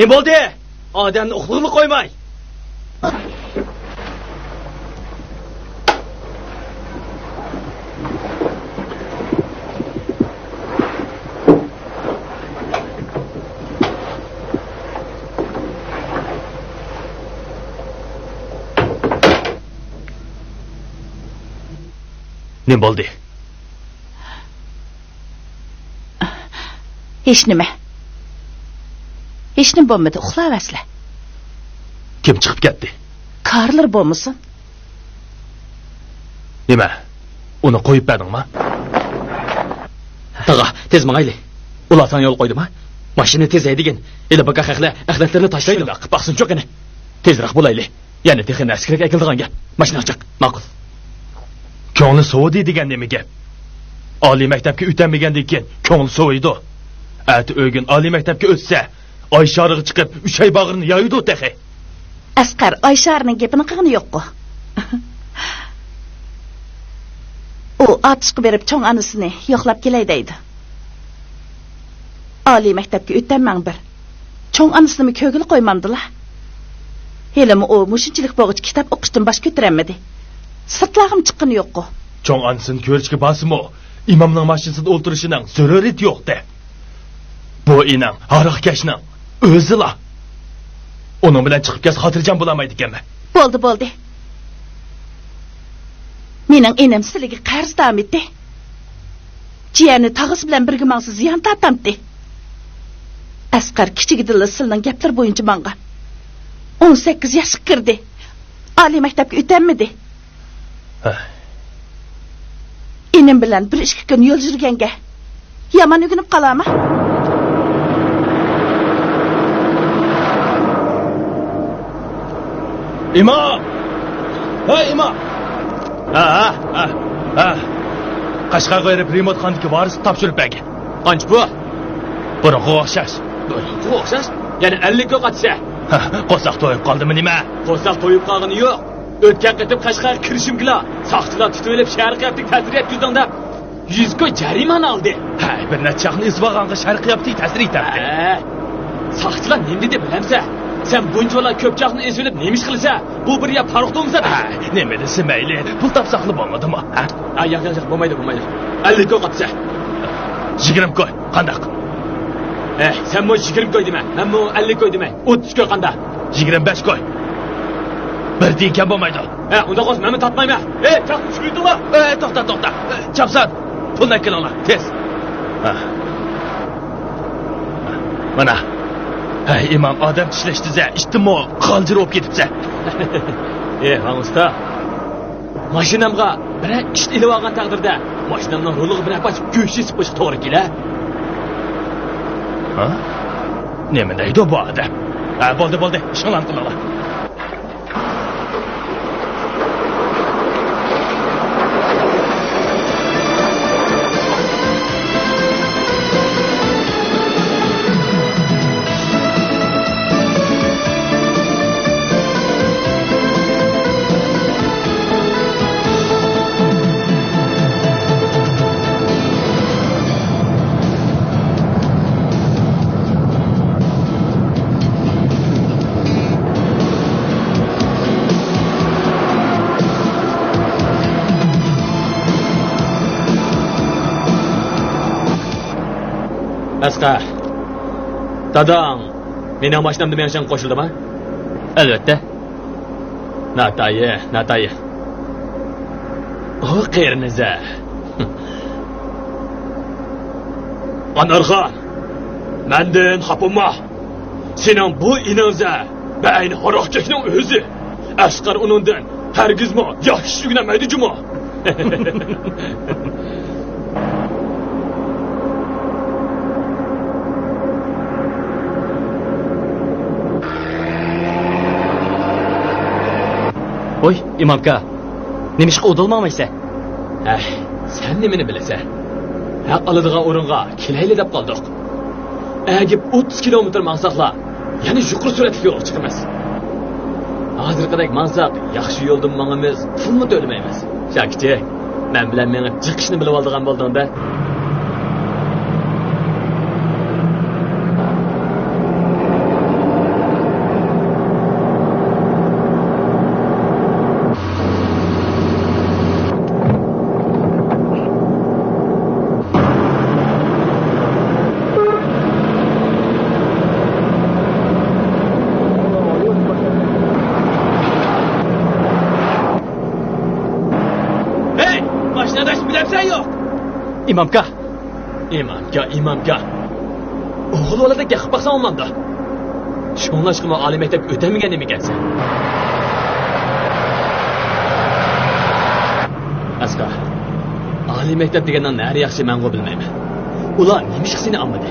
Ne bo'ldi? Odamni uxlig'ini qo'ymay. Ne bo'ldi? Hech nima. Hech nima bo'lmadi, uxlayapsizlar. Kim chiqib ketdi? Karlar bo'lmasin? Nima? Uni qo'yib berdingmi? Tag'a, tez mangayli. Ular sana yo'l qo'ydimi? Mashina tez haydagin. Edi baqa haqlar axlatlarni tashlaydi. Shunda qilib baqsin cho'qini. Tezroq bo'layli. Yana texnik askar aytilgan gap. Mashina chiq. Ma'qul. Ko'ngli sovidi degan nima gap? Oliy maktabga o'tamagandan keyin ko'ngli soviydi. Ati o'gin oliy maktabga o'tsa, oy shorig'i chiqib, 3 oy bag'rini yoydi o'taxi. Asqar Oysharning gapini qilgani yo'q-ku. U otishqa berib cho'ng onasini yo'qlab kelay deydi. Oliy maktabga o'tmang bir. Cho'ng onasini ko'gil qo'ymamdilar. Helimi u mushunchalik bo'g'ich kitob o'qishdan bosh ko'taramadi. Sirtlag'im chiqqani yo'q-ku. Cho'ng onasini ko'rishga basimi, imomning mashinasida o'ltirishining zaruriyati yo'q-da. Bu inam aroqkashning o'zila. Onun bilan chiqib kelsa xotirjam bo'lamaydi ekanmi? Bo'ldi. Mening enam sizlarga qarzdam edi. Jiyani tag'isi bilan birga menga ziyon tortamdi. Asqar kichigidilla sizning gaplar bo'yicha menga 18 yoshga kirdi. Oliy maktabga o'tamadi. Enam bilan 1-2 kun yo'l yurganga yomon o'ginib qolama. İmam! Hey imam! Ha. Qashqarga berib remote xonadagi varis topshirib bergan. Qancha bu? Burunga o'xshash. Burunga o'xshash? Ya'ni 50 ga qatsa. Qo'saq to'yib qoldimi nima? Qo'saq to'yib qolgani yo'q. O'tgan qatib Qashqarga kirishimgila soqchilar tutib olib sharqiyatlik ta'sir etkizganda 100 ga jarimani oldi. Ha, bir nachaqni isbag'onga sharqiyatlik ta'sir etdi. Soqchilar nima dedi bilamsa? Sen bunchalar ko'pchaqni ezilib nemish qilsa, bu bir ya faruqdimsa? Nima desa mayli, pul topsaqli bo'lmadimi? Ha, yo'q, bo'lmaydi. 50 ga qatsa. 20 qo'y, qandaq? Sen bu 20 qo'y dema. Men bu 50 qo'y demay. 30 qo'y qandaq? 25 qo'y. Bir deykan bo'lmaydi. Unda qo'sh, men topmayman. Tushundingmi? To'xta. Chapsan. Pulni kelinglar, tez. Mana imam odam tishlashdiza, ishtimo qoljir bo'lib ketibsa. Usta. Mashinamga bir ish ilib olgan taqdirda, mashinamning ruliga bir apach go'sht isib qo'yish to'g'ri kelar. Nima deydi bu odam? Bo'ldi, ishinglarni qilinglar. Asqar. Dadang, mening mashinamda men uchun qo'shildimi? Albatta. Nataye. O qerniza. Anarxon, mendan xapama. Sening bu inanza bayni haroqchakning o'zi. Asqar uningdan hargizmi yaxshi o'g'namaydi juma. Oy, imamka. Nima ishqa o'dolmaysan? Sen nimani bilasan? Haq oladigan o'ringa kelayli deb qoldik. Agib 30 kilometr mansaqla, ya'ni yuqori suratli yo'l chiqamiz. Hozirgidek mansaq yaxshi yo'ldan mangamiz, pulni to'lamaymiz. Shakchi, men bilan meni chiqishni bilib oldigan bo'ldingda. imomga o'g'il bolada gapib baqsam olmamda shunlashqimi oliy maktabga o'tamagan nima ekansan asqa oliy maktab degandan nari yaxshi men bilmayman ular nima ish seni olmadi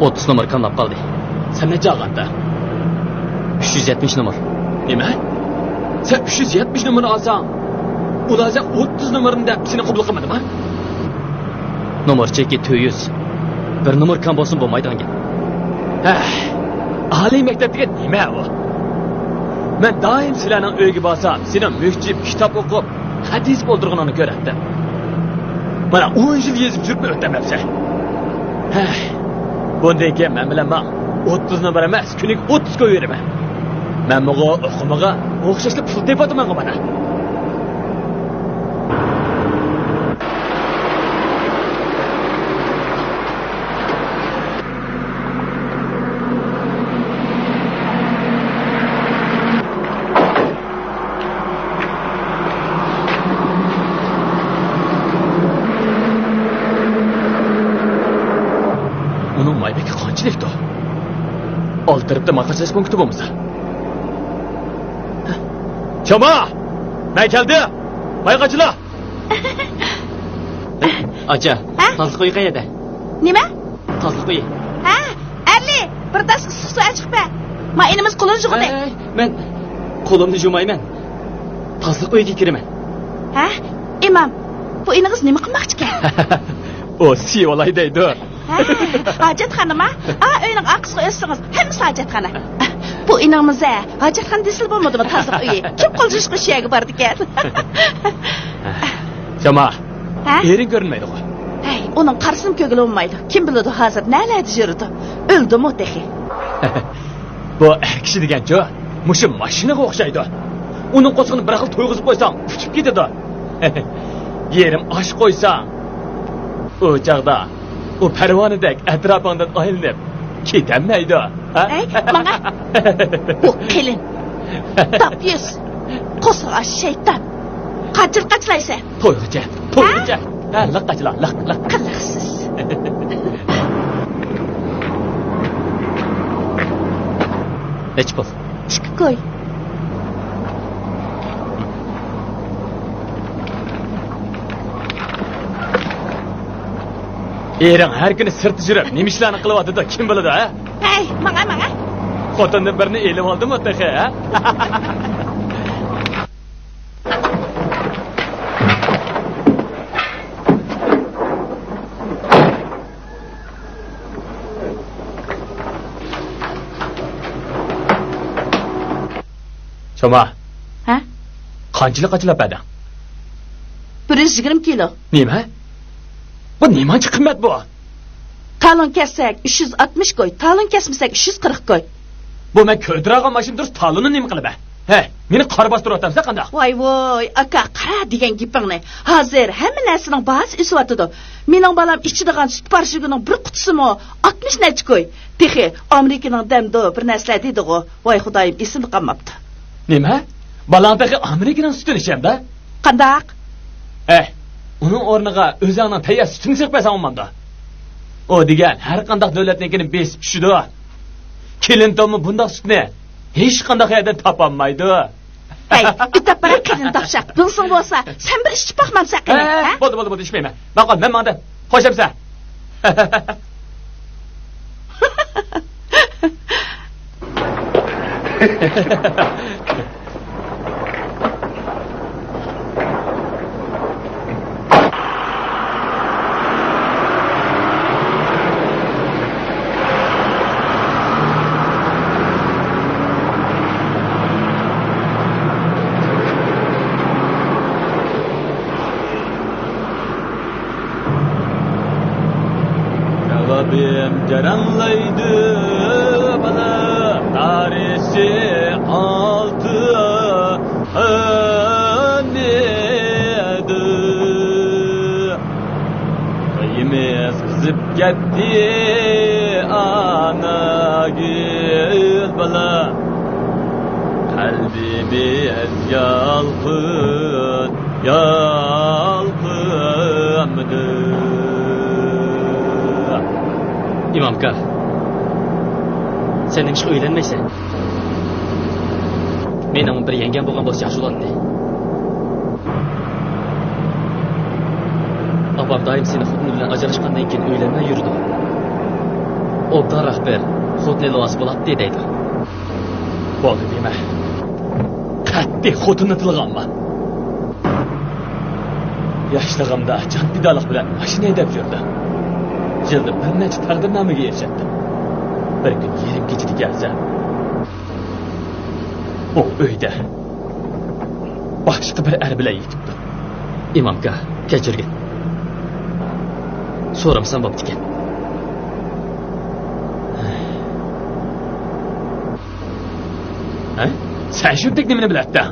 30 nomer qanlab qoldi sen necha olganda 370 nomer nima sen 370 nomer olsang ularga 30 nomerini deb seni qabul qilmadimi nomer cheki 200 bir nomer kam bo'lsin bo'lmaydigan gap oliy maktab degan nima u men doim sizlarning uyga borsam seni mukjib kitob o'qib hadis bo'ldirganini ko'ratdim mana 10 yil yezib yurib o'tamabsan bundan keyin men bilan 30 nomer emas kuniga 30 qo'yveraman men bug'a o'qimaga o'xshashli pul tepaman mana Oltiribda maqashash punkti bo'lmasa. Choma! Men keldi. Bayqachilar. Acha, tozliq qo'y qayerda? Nima? Tozliq qo'y. Ha, Ali, bir tas issiq suv chiqib. Men inimiz qo'lini yuvdi. Men qo'limni yuvmayman. Tozliq qo'yga kiraman. Ha? Imom, bu inigiz nima qilmoqchi ekan? O, si olay deydi. Hojatxonami? Uyning aqsiga o'ssangiz, hammasi hojatxona. Bu inimiz hojatxona desil bo'lmadimi tozliq uyi? Kim qo'ljish qishiyaga bordi ekan? Choma. Ering ko'rinmaydi qo'y. Hey, uning qarsim ko'ngli bo'lmaydi. Kim biladi hozir naladi yurdi? O'ldimi texi? Bu kishi degan-chi, mush mashinaga o'xshaydi. Uning qo'sqini bir xil to'yg'izib qo'ysam, uchib ketadi. Yerim osh qo'ysam, o chaqda o parvonadek atrofingdan aylanib ketanmaydi. Menga bu kelin. Tapyus. Qo'sqa shayton. Qachil-qachilaysa. To'yg'icha. Laqachilar, laq. Qilaqsiz. Nech pul? Chiqib qo'y. Ering har kuni sirti yurib, nima ishlarni qilyapti-da, kim biladi, ha? Hey, menga. Xotinni birini elib oldimi, taxe, ha? Choma. Ha? Qanchalik qachilab adang? 120 kilo. Nima? Bu nimanchi qimmat bu? Talon kessak 360 qo'y, talon kesmasak 340 qo'y. Bu men ko'rdirgan mashina durust talonni nima qilib? Meni qor bostirib o'tamsa qanday? Voy, aka, qara degan gapingni. Hozir hamma narsaning bahsi o'syotdi. Mening balam ichidigan sut parshigining bir qutisimi 60 necha qo'y. Texi Amerikaning damdo bir narsa dedi-ku. Voy xudoyim, esim qolmabdi. Nima? Balang texi Amerikaning sutini icham-da? Qandaq? Uning o'rniga o'zingning tayyor sutini saqlasam olmamda. O degan har qanday davlatnikini besib tushidi. Kelintommi bunday sutni hech qanday yerdan topolmaydi. Hey, bitapara kelin taqshaq. Bilsing bo'lsa, sen bir ichib boqmamsan qani, ha? Bo'ldi, ishmayman. Baqol, men mendan xo'shamsan. Caranlaydı bana tarihsi altı önledi. Kıyımız kızıp gitti ana gül bana. Kalbimiz yalgın ya İmam aka, sen demiş uylanmaysan. Mening bir yengam bo'lgan bo'lsa yaxshi bo'ladi. Opam doim seni xotini bilan ajrashgandan keyin uylanmay yurdi. Obdan rahbar xotini libos bo'ladi deydi. Bo'ldi dema. Qattiq xotinni tilganman. Yoshligimda jon pidoliq bilan mashina haydab yurdim. Yilda bir necha taqdirnomaga erishdim. Bir kun yerim kechida kelsa, o uyda boshqa bir er bilan yetibdi. İmam aka, kechirgin. So'ramsan bo'pti ekan. Ha? Sen shunday nimani biladsan?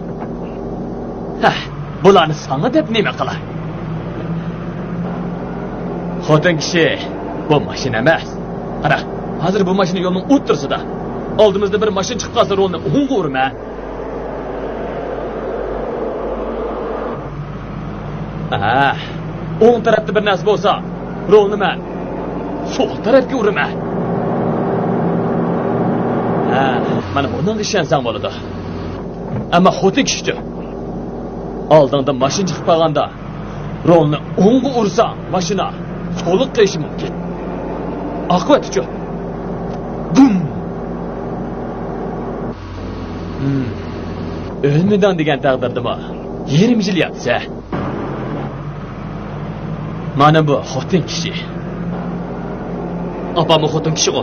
Ha, bularni sana deb nima qilay? Xotin kishi bu mashina emas. Qara, hozir bu mashina yo'lning o'ttirsida. Oldimizda bir mashina chiqib qolsa rolni o'ngga urma. Ha, o'ng tarafda bir narsa bo'lsa, rolni men sol tarafga urma. Ha, mana bundan ishansang bo'ladi. Ammo xotin kishi oldingda mashina chiqib qolganda rolni o'ngga ursa, mashina so'liq qiyishi mumkin. Oqibati-chi? Bum. O'lmadan degan taqdirdami? 20 yil yotsa. Mana bu xotin kishi. Opamning xotin kishi o.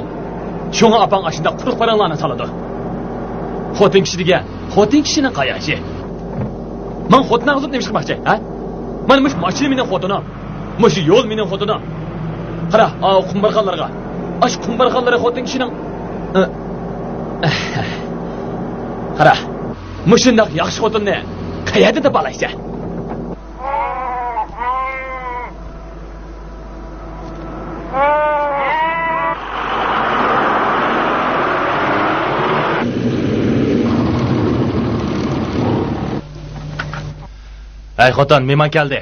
Shunga opang ashunda quruq paranglarni soladi. Xotin kishi degan, xotin kishining qayashi. Men xotin og'zib nima chiqmoqchi, ha? Mana mush mashina mening xotinim. Mush yo'l mening xotinim. Qara, qumbarxonlarga. Ash qumbarxonlari xotin kishining Qara, mushundoq yaxshi xotinni qayerda deb olaysan? Ay xotin, mehmon keldi.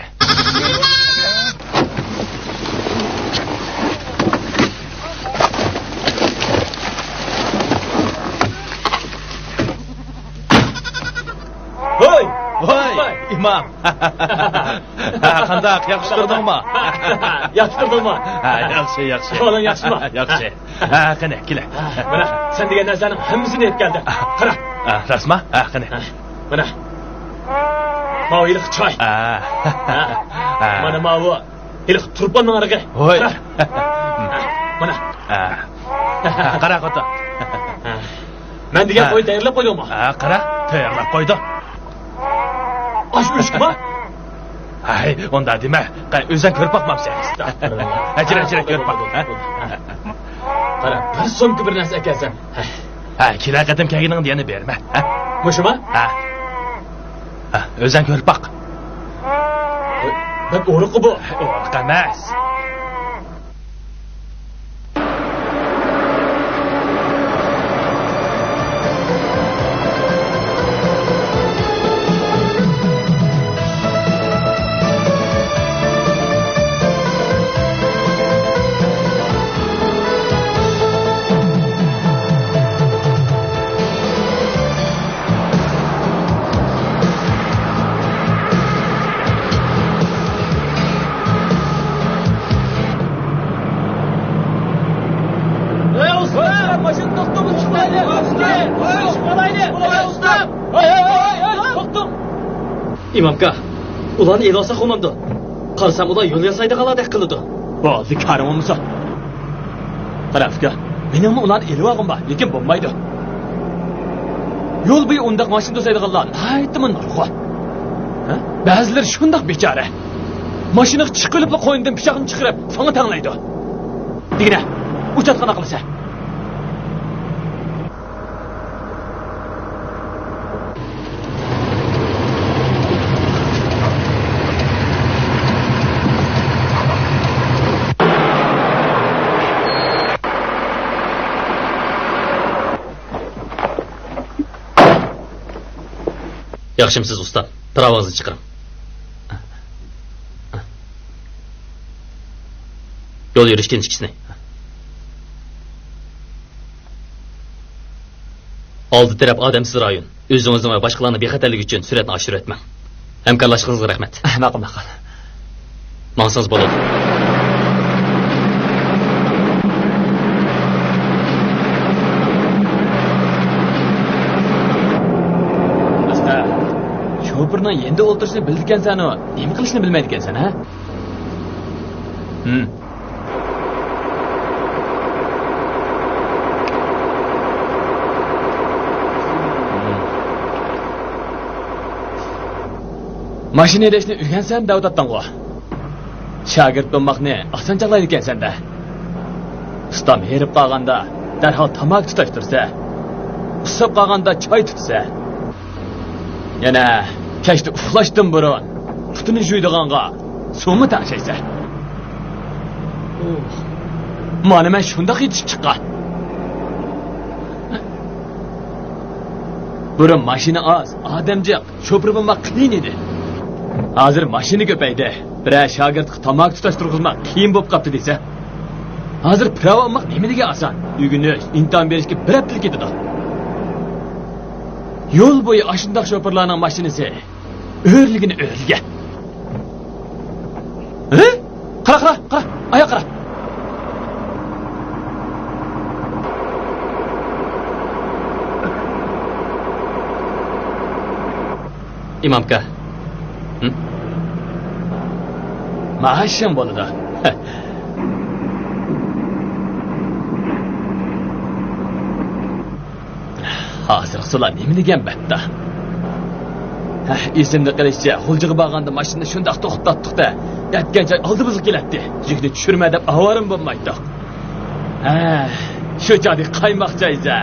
İmam. Qandaq, yaxshi turdingmi? Yaxshi turdingmi? Yaxshi, yaxshi. Qo'ling yaxshimi? Yaxshi. Qani, kela. Mana sen degan narsaning hammasini yetib keldi. Qara. Rasma? Qani. Mana. Mau iliq choy. Mana mau iliq turpanning arig'i. Voy. Mana. Qara xotin. Men degan qo'y tayyorlab qo'ydingmi? Qara, tayyorlab qo'ydim. Aşmışma? Ay, onda deme. Özden körüp bakmamsan. Acele körüp bak. Qara, bir so'mki bir narsa ekansan. Ha, kira qatam kelganing diyani berma. Mushuma? Ha. Özden körüp bak. Bak o'riq bu. O'riq emas. İmamka, ulan el olsa olmamdı. Kalsam ulan yol yasaydı kaladek kılıdı. Bazı karım olmasa. Tarafka, benim ulan eli varım var, lekin bombaydı. Yol boyu ondak maşin dostaydı kalan, haytımın narıqı. Bazıları şundak beçare. Maşını çıkılıpla koyundan pişağını çıkırıp sana tanlaydı. Digine, uçatkan akılısa. Yaxshimsiz usta, pravog'ingizni chiqaring. Yo'l yurishga inchikisini. Oldi taraf odamsiz rayon. O'zingizni va boshqalarni bexatarlik uchun suratni oshirib o'tmang. Hamkorlashganingizga rahmat. Ma'qul. Maqsangiz bo'ladi. Asta, sho'pirning endi o'ltirishni bildikansan-u, nima qilishni bilmaydikansan, ha? Mashina haydashni o'rgansan, Davlatdan qo'y. Shogird bo'lmoqni osonchaqlaydi ekansan-da. Ustam herib qolganda darhol tamok tutashtirsa, usab qolganda choy tutsa, yana kechda uxlashdan burun putini juydiganga suvni tashlaysa. Mana men shunda yetishib chiqqan. Burun mashina oz, odamjiq, sho'pir bo'lmoq qiyin edi. Hozir mashina ko'paydi. Biroq shogirdga tamok tutashtirmoq qiyin bo'lib qopti desa. Hozir prava olmoq nimaga oson? Uygunish, imtihon berishga bir hafta ketadi. Yo'l bo'yi ashundoq sho'pirlarning mashinasi o'rligini o'rliga. Qara, oyoq qara. İmamka. Maaşım bo'ladi. Hozir sular nima degan batta? Esimda qilishcha, Xuljiga borganda mashinani shundoq to'xtatdik-da, yetgan joy oldimizga keladi. Yukni tushirma deb avarim bo'lmaydi. Shu joyda qaymoq joyza.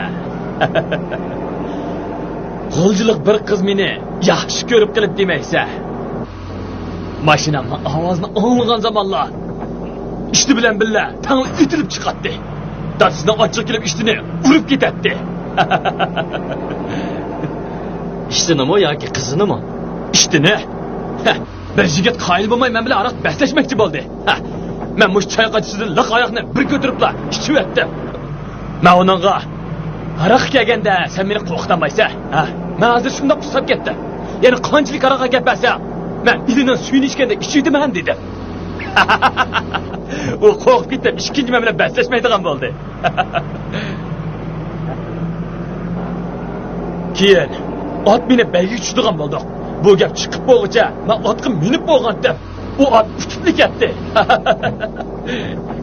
Xuljilik bir qiz meni yaxshi ko'rib qilib demaysa. Mashinamning ovozini anglagan zamonlar ishni bilan billa tang itilib chiqatdi. Dadasidan ochiq kelib ishtini urib ketadi. İştinimi yoki qizinimi? İştini. Bir yigit qoyil bo'lmay men bilan aroq baslashmoqchi bo'ldi. Men mush choy qachisidan liq oyoqni bir ko'tiribla ichib o'tdim. Men uningga aroq kelganda sen meni qo'rqitamaysan. Men hozir shunda qusab ketdim. Yana qanchalik aroqqa kelpasa, men ilidan suyini ichganda ichiydiman dedim. U qo'rqib ketib, ikkinchi men bilan baslashmaydigan bo'ldi. Keyin ot minib bayga tushdigan bo'ldik. Bu gap chiqib bo'lguncha men otga minib bo'lgandim. U ot uchib ketdi.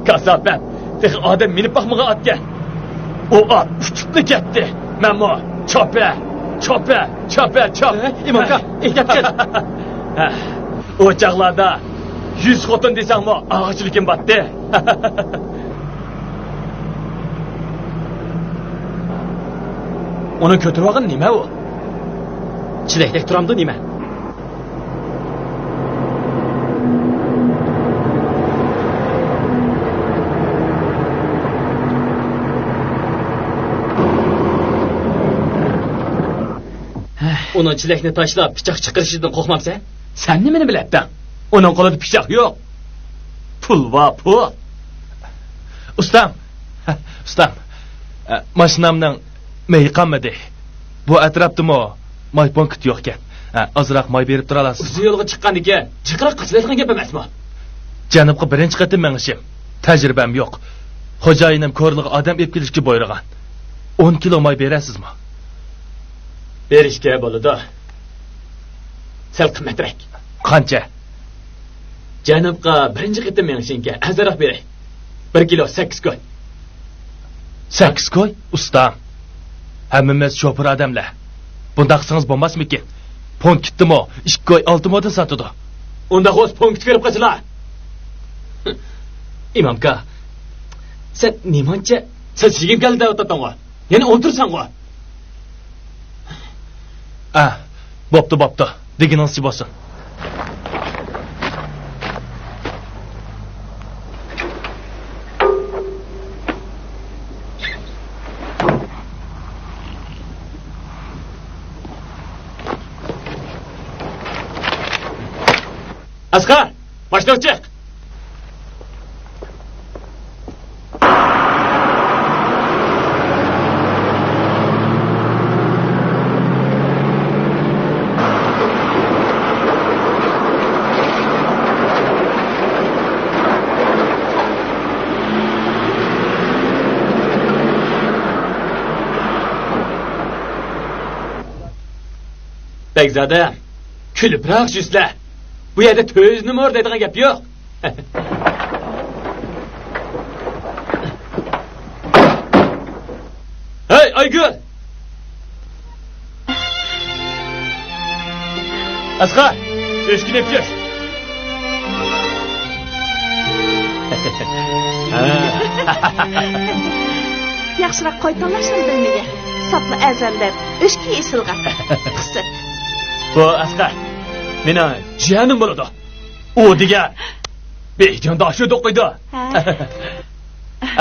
Kasofat, tek odam minib boqmagan otga. U ot uchib ketdi. Men mo chopa. İmamka, ehtiyot qil. O chaqlarda 100 xotin desangmi, og'achilikim batdi. Uni ko'tirib olgan nima u? Chilakdek turamdi nima? Uni chilakni tashlab pichoq chiqarishidan qo'rqmabsan? Sen nimani bilading? Uning qo'lida pichoq yo'q. Pul va pul. Ustam. Mashinamning may qolmadi. Bu atrofdami may punkt yo'q ekan. Ozroq may berib tura olasiz. O'zi yo'lga chiqqan ekan, chiqroq qilayotgan gap emasmi? Janubga birinchi qatim mengishim. Tajribam yo'q. Xo'jayinim ko'rliga odam olib kelishga buyurgan. 10 kilo may berasizmi? Berishga bo'ladi. Sal qimmatroq. Qancha? Janubga birinchi qatim mengishingga azroq beray. 1 kilo 8 koy. 8 koy? Ustam. Hammamiz sho'pir odamlar. Bunda qilsangiz bo'lmasmikin? Pont ketdimi? 2 koy 6 moda sotadi. Unda o'z punkt berib qo'ysalar. İmamka, sen nimancha sachigib keldi o'tatonga. Yana o'tirsan-ku. Bo'pti. Deginingizcha bo'lsin. Asqar, boshliq chiq. Begzada, kulibroq yuzlar. Bu yerda to'zni mo'r deydigan gap yo'q. Hey, Aygul! Asqa, eshkinib kes. Yaxshiroq qo'y tanlashni bilmagan. Sopli azallar, o'shki esilgan. Qisib. Bu Asqa, meni jiyanim bo'ladi. U degan bejonda ashyo o'qiydi.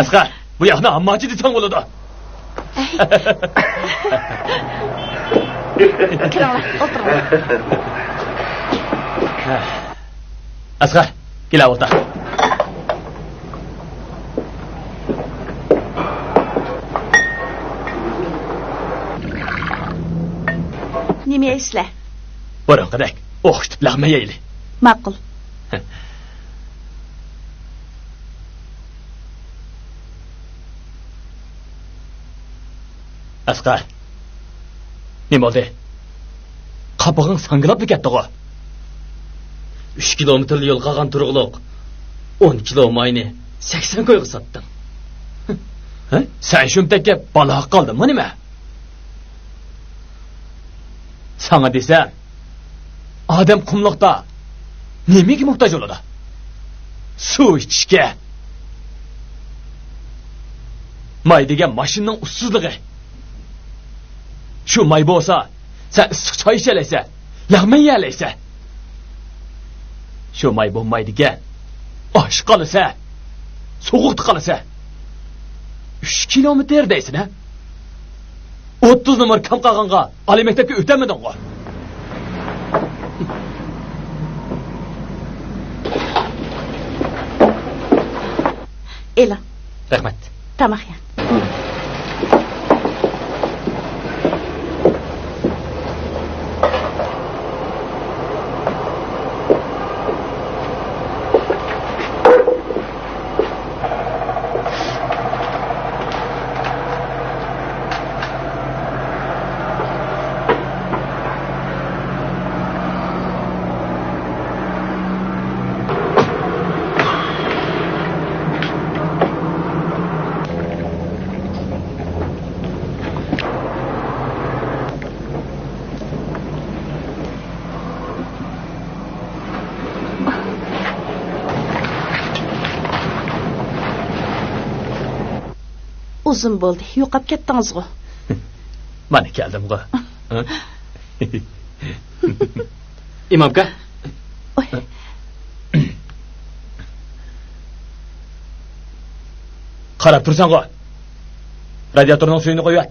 Asqa, bu yoqni ammochi desang bo'ladi. Kiranglar, o'tiring. Asqa, kela o'tir. Nima eslar? Burunqidek o'xshitib lag'mayayli. Ma'qul. Asqa, nima bo'ldi? Qopig'ing sangilabmi kattag'o? 3 kilometrli yo'l qolgan turug'liq 10 kilo mayni 80 qo'yga sotdim. Sen shumtakka balo qoldingmi nima? Sana desam, odam qumliqda nimaga muhtoj bo'ladi? Suv ichishga. May degan mashinaning ussizligi. Shu may bo'lsa, sen issiq choy ichalaysan, yog'may yalaysan. Shu may bo'lmaydigan osh qolsa, sovuqda qolsa 3 kilometr deysin-a? 30 numar kam qolganga oliy maktabga o'tamiding-ku. Ela. Rahmat. Tamoq ye. Uzun bo'ldi, yo'qab ketdingiz-ku. Mana keldim-ku. Imomga? Oy. Qarab tursan-ku. Radiatorning suyini qo'yat.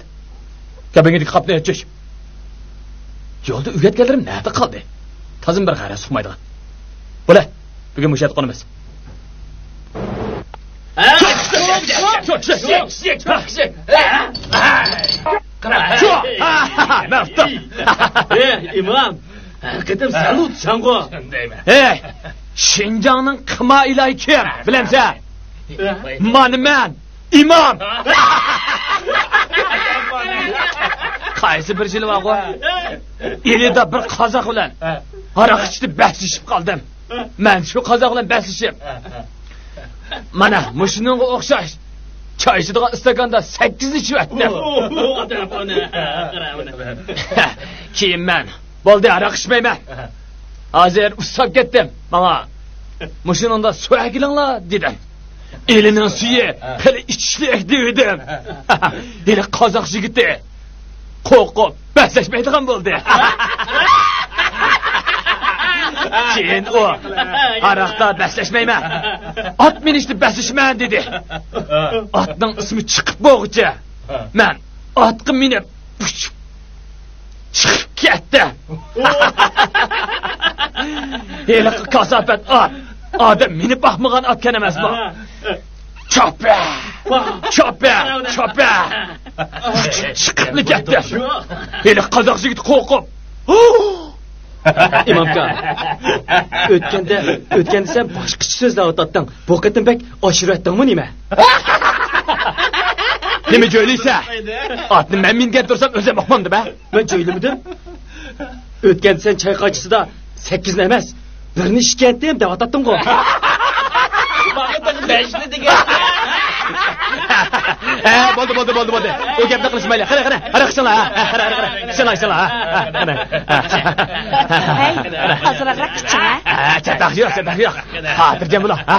Kabinetga qapni ochib. Yo'lda uyatganlarim nada qoldi? Tazim bir qara suqmaydigan. Bo'la, bugun mushat qonimiz. İmam, qıtım salut sango. Hey, Şinjan'ın qıma ilahi kim? Bilemsen? Man, imam. Qaysi bir jili var qo'y. Elida bir qozoq bilan aroq ichib basishib qoldim. Men shu qozoq bilan basishib. Mana mushuninga o'xshash choy ichadigan istakanda 8 ichib atdim. Keyin men bo'ldi aroq ichmayman. Hozir ustab ketdim. Mana mushiningda suv akilinglar dedim. Elining suyi qili ichishlik dedim. Eli qozoq yigiti qo'rqib baslashmaydigan bo'ldi. Keyin o aroqda baslashmayman. Ot minishni basishman dedi. Otning ismi chiqib bo'g'icha. Men otga minib chiqib ketdim. Eli kasofat ot. Odam minib baxmagan otgan emasmi? Chopa. Chiqib ketdi. Eli qozoq yigit qo'rqib. İmamka, ötkende sen başka sözle atattın. Bu kadın pek aşırı ettin mi nime? Nime öyleyse? Atını ben mingen dursam öze bakmandı be. Ben öyle midim? O'tgan sen chayqachısida 8 emas, 1ni ishkentdim deb atatdim-ku. Vaqtning 5ni degan. Bo'ldi. O gapni qilishmayli. Qara. Qishinglar. Qishinglar. Hey, azroqroq kiching, ha? Chataq yo'q. Xotirjam bo'ling, ha?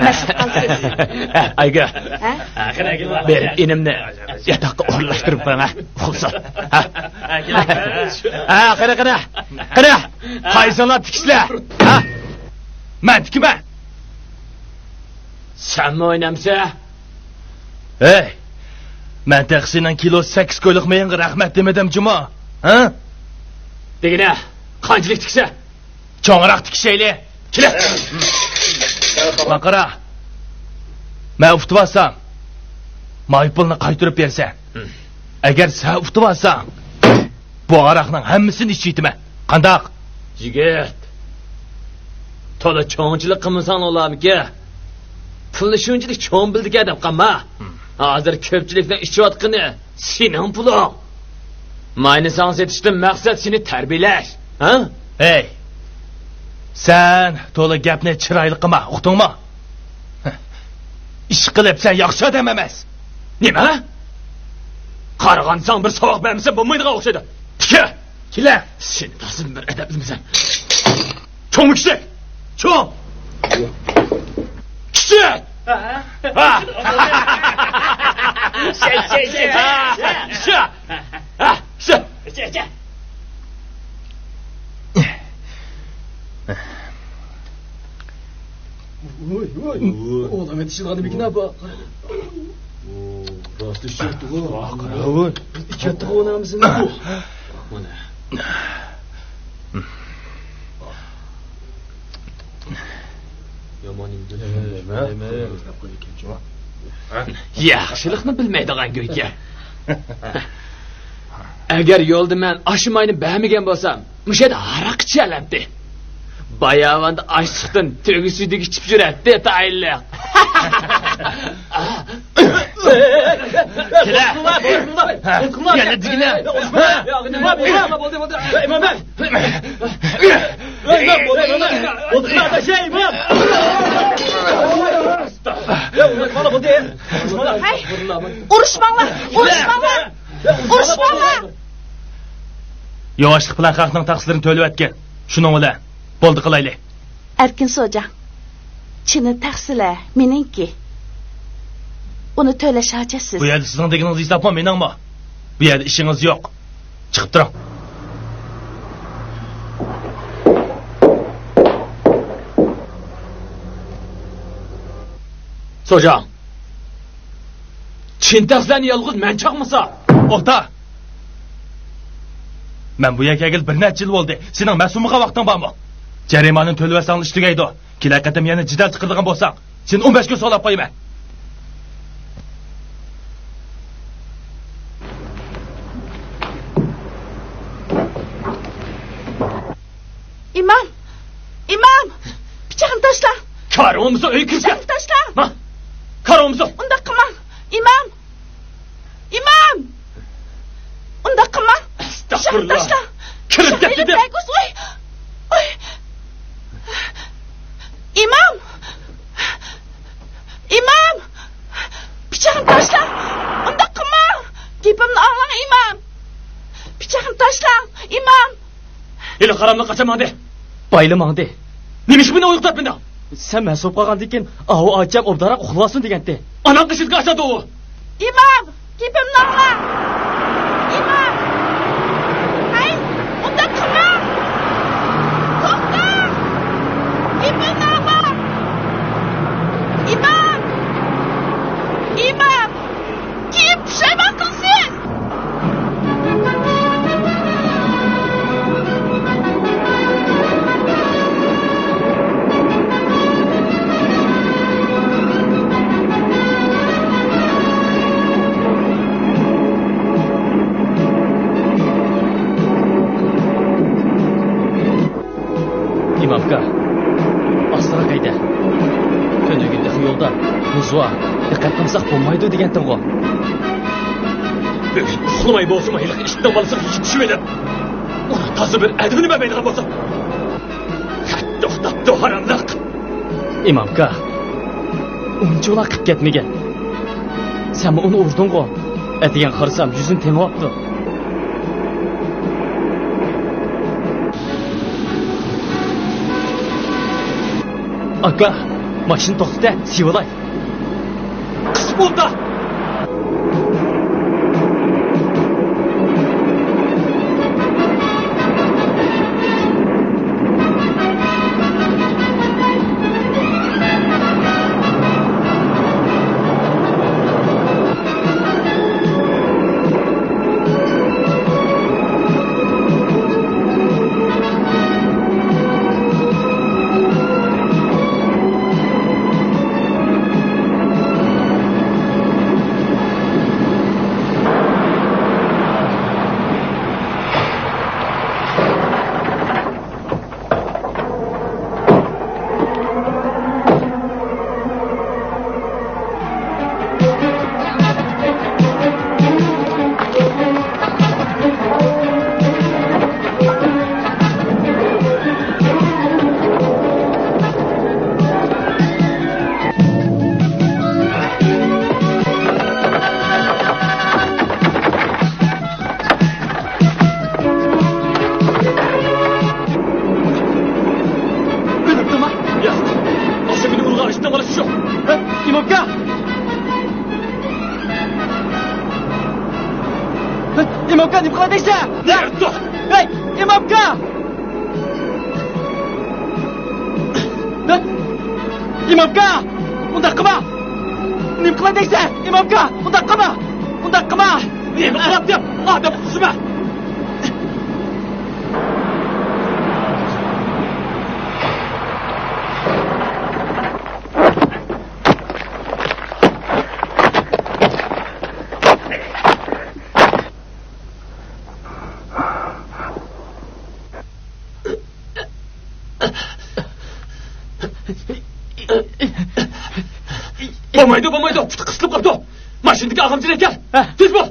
Mashq qilsiz. Ayga. Ha? Ber inimni yatoqqa o'rlashtirib qo'ying, ha? Xursand. Qara. Qaysonlar tikishlar, ha? Men tikiman. Sen mi oynamsa? Hey! Men taksidan kilo 8 ko'liq menga rahmat demedim juma, ha? Degine, qanchalik tiksa? Cho'ngroq tikishayli. Kela. Maqara. Men uftib olsam, maypulni qaytirib bersan. Agar sen uftib olsang, bu aroqning hammasini ichayman. Qandaq? Yigit. To'la cho'nchilik qilmasan olamki. Pulni shunchalik cho'ng bildik deb qamma. Hozir ko'pchilikning ichayotgani sening puling. Mayni san setishdan maqsad seni tarbiyalash, ha? Hey! Sen to'la gapni chiroyli qilma, uqdingmi? Ish qilib sen yaxshi odam emas. Nima? Qaragansan bir savoq bermasa bo'lmaydigan o'xshaydi. Tika! Kela. Sen tasın bir edepsizmisan. Çoğum küçük! Çoğum! Küçük! Ha! Oğlum yetişilgadı bir kine bak. Rastı şirkti o. Qara. İki yattı oğlanımızın bu. Yaxshilikni bilmaydigan go'yga. Agar yo'lda men ashimayni bermagan bo'lsam, mushada aroq ichalamdi. Bayavanda açlıktan tövgüsüydük içip jürətdi tayinliq. Kela. Yana digine. Uruşmanglar. Yavaşlık bilan xalqning taqsirini to'lib etgan. Shuning bilan bo'ldi qilayli. Erkin Soja. Chini taqsila meningki. Uni to'lash hojasiz. Bu yerda sizning deganingizni hisobma meningmi? Bu yerda ishingiz yo'q. Chiqib turing. Soja. Chin taqslarni yolg'iz men chaqmasa. O'ta. Men bu yerga kelib bir necha yil bo'ldi. Sening mas'uliga vaqting bormi? Jarimani to'labsan ishtugaydi. Kelar qatam yana jidal chiqirdigan bo'lsang, sen 15 kun solab qo'yma. İmam! Pichog'ini tashla. Karomimizni uy kirsa. Tashla. Ma. Karomimizni. Unda qilma. Imom! Unda qilma. Astagfirullah. Tashla. Kirib ketdi. Oy. Imom! Pichog'ini tashla. Unda qilma. Gapimni anglang, imom. Pichog'ini tashla, imom. Eli qaramni qachaman-de. Baylamang de. Nimish buni o'yqtab bunda? Sen mas'ul qolgandan keyin avu ochab obdara uxlasin degandi. Anam qishitga ochadi u. Imom, gapimni anglang. Imom. Hay, unda qilma. To'xta. Gapimni anglang. Imom. Kim pushaymon qilsin? İmamka. Astra qayda? Tönügünde yo'lda muzva. Diqqat qilsak bo'lmaydi degandim-ku. Uxlamay bo'lsin, hali ishdan bolasam hech tushmaydi. Uni toza bir adib nima bo'lgan bo'lsa. To'xtatdi haramliq. Imom aka. Unchoq qilib ketmagan. Sen uni urding-ku. Atigan qarsam yuzini tengibdi. Aka, mashina to'xta, sivalay. Qis bo'ldi. İmamka nima qiladingsan? Hey, imomka! İmomka! Unda qilma! Nima qiladingsan? İmomka, unda qilma! Unda qilma! Nima qilyapti? Odam qizma. Bo'lmaydi, puti qisilib qoldi. Mashinadagi ag'amchilar ekan. Tez bo'l.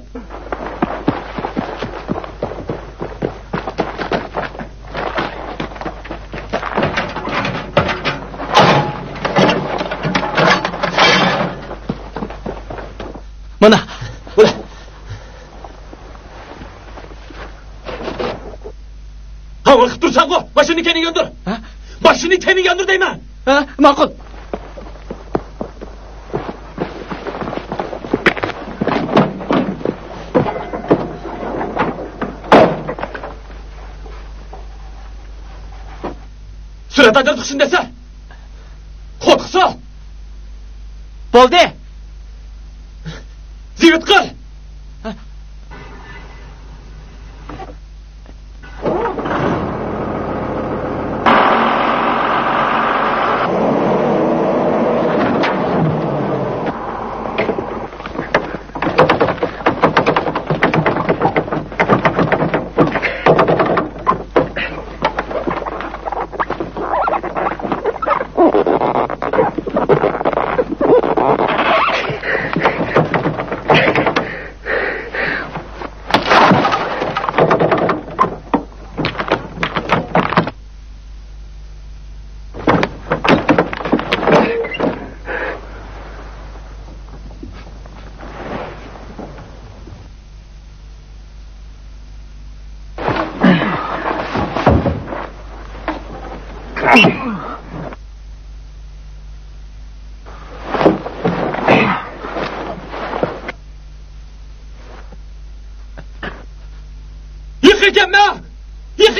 Mana, bo'la. Hava qilib tursan-ku, mashinani keniga yondir. Mashinani keniga yondir deyman. Ma'qul. Suratdan chiqsin desa. Qo'rqsa. Bo'ldi. Zivit qil.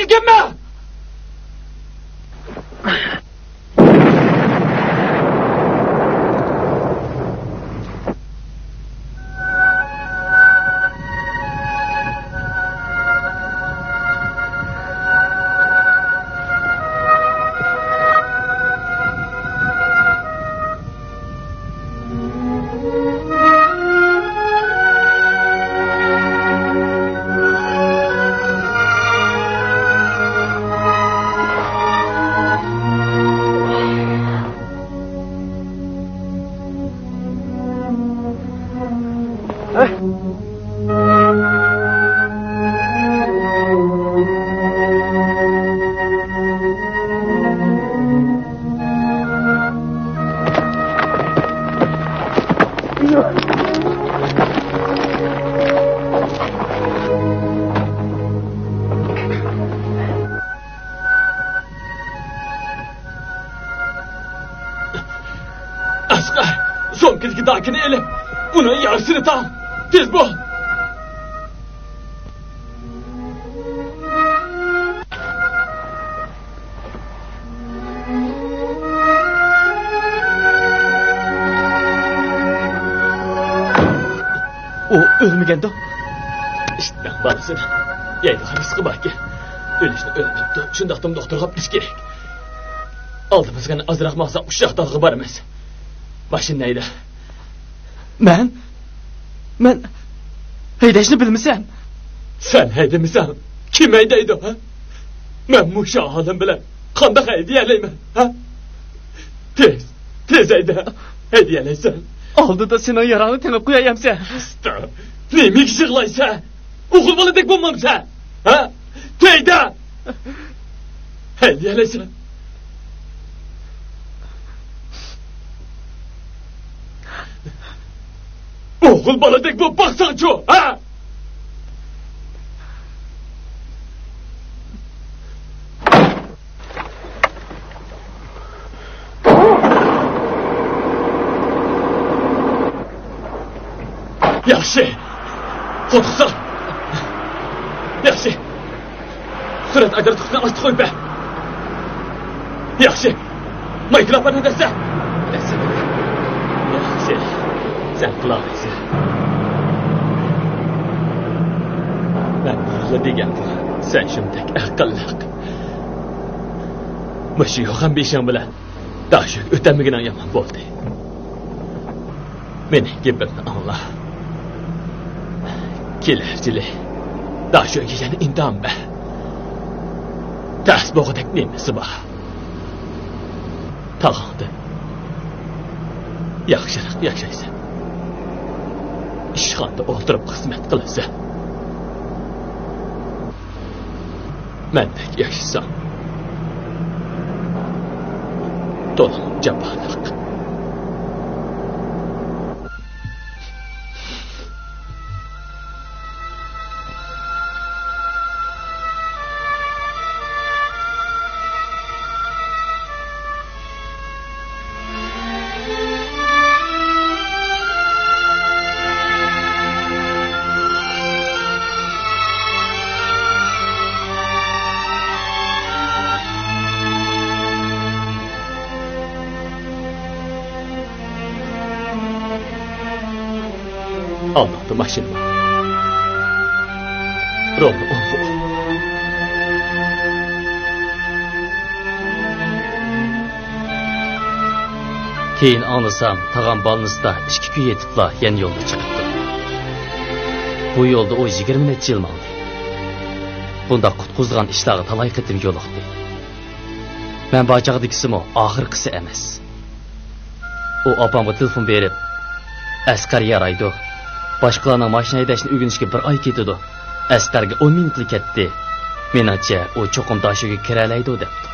Yıkılma! so'mkadagi dakini elib uni yarısını tam tez bo'l. O ölmegende. İşte balasın. Yayda harıskı baki. Ölüşünü ölmepti. Şundaqtım doktorga biz gerek. Aldımızgan azraq maqsa uşaq dalğı bar emas. Başın neydi? Men haydashni bilmisan? Sen haydamisan? Kim haydaydi ha? Men muşa halim bilan qandaq haydaylayman ha? Tez hayda. Haydayalaysan. Oldida sening yarangni temib qo'yayamsan. Usta. Neymek yığlaysa? Oğul baladek bulmamsa? Ha? Teyda! Haydayalaysan. Oğul baladek bu baksanço, ha? Yaxşı. Qo'tiqsan. Yaxşı. Surat agar tuqsan ochib qo'y be. Yaxşı. Mikrofonni desa. Yaxşı. Sen qilolmaysan. Ben nima degandim? Sen shundak aqlliq. Mushi yo'g'an beshing bilan dashuk o'tamigidan yomon bo'ldi. Meni gapimni angla. Kelercili. Dashuk yana intam be. Tas bo'g'dak nemasi bor. Tag'ingda yaxshiroq yashaysan. İşxanda o'tirib xizmat qilasan. Mendek yaşasam to'liq jabonliq. Anlattım aşırma. Rolunu unfu. Keyin anlasam tag'am balnısda 2 kun yetibla yan yo'lga chiqibdi. Bu yo'lda o 20 necha yil mangdi. Bunda qutquzgan ishlari talay qitim yo'liqdi. Men bachaqdikisimi oxirgisi emas. O opamga telefon berib, askar yaraydi. Başqalarning mashina haydashni o'rganishga 1 oy ketadi. Askarga 10 minutlik ketdi. Menimcha u cho'qim tashiga kiralaydi debdi.